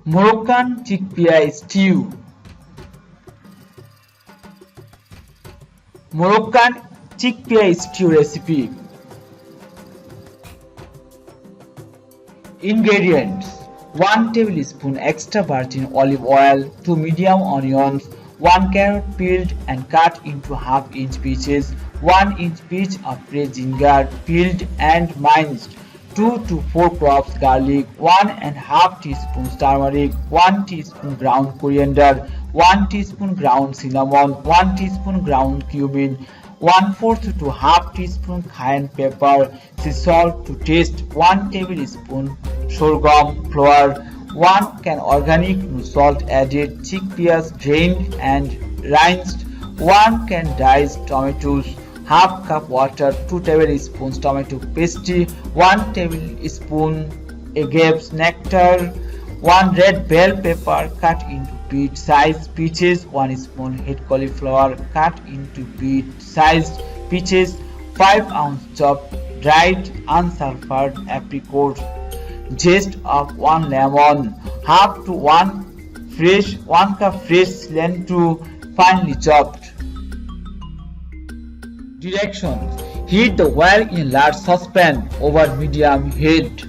Moroccan chickpea stew. Moroccan chickpea stew recipe. Ingredients: 1 tablespoon extra virgin olive oil, 2 medium onions, 1 carrot peeled and cut into half-inch pieces, 1 inch piece of fresh ginger peeled and minced, 2 to 4 cloves garlic, 1½ teaspoon turmeric, 1 teaspoon ground coriander, 1 teaspoon ground cinnamon, 1 teaspoon ground cumin, 1/4 to ½ teaspoon cayenne pepper, sea salt to taste, 1 tablespoon sorghum flour, 1 can organic no salt added, chickpeas drained and rinsed, 1 can diced tomatoes, ½ cup water, 2 tablespoons tomato paste, 1 tablespoon agave's nectar, 1 red bell pepper cut into bit-sized pieces, 1 small head cauliflower cut into bit-sized pieces, 5 ounce chopped dried unsulfured apricot, zest of 1 lemon, half to 1 cup fresh cilantro finely chopped. Directions: heat the oil in a large saucepan over medium heat.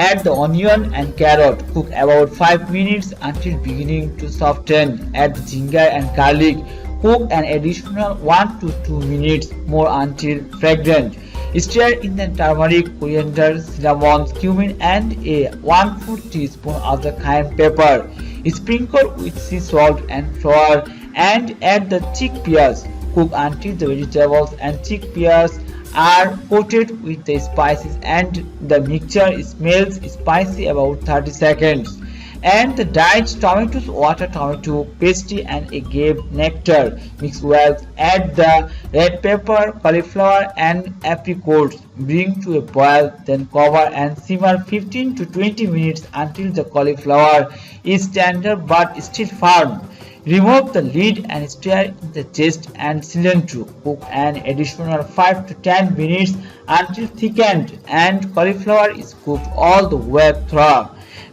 Add the onion and carrot. Cook about 5 minutes until beginning to soften. Add the ginger and garlic. Cook an additional 1 to 2 minutes more until fragrant. Stir in the turmeric, coriander, cinnamon, cumin and a 1/4 teaspoon of the cayenne pepper. Sprinkle with sea salt and flour and add the chickpeas. Cook until the vegetables and chickpeas are coated with the spices and the mixture smells spicy about 30 seconds. And the diced tomatoes, water tomato paste and agave nectar. Mix well. Add the red pepper, cauliflower and apricots. Bring to a boil, then cover and simmer 15 to 20 minutes until the cauliflower is tender but still firm. Remove the lid and stir in the zest and cilantro. Cook an additional 5 to 10 minutes until thickened and cauliflower is cooked all the way through.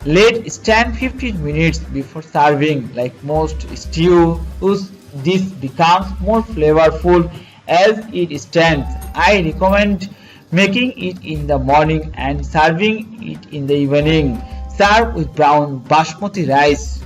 Let stand 15 minutes before serving. Like most stews, this becomes more flavorful as it stands. I recommend making it in the morning and serving it in the evening. Serve with brown basmati rice.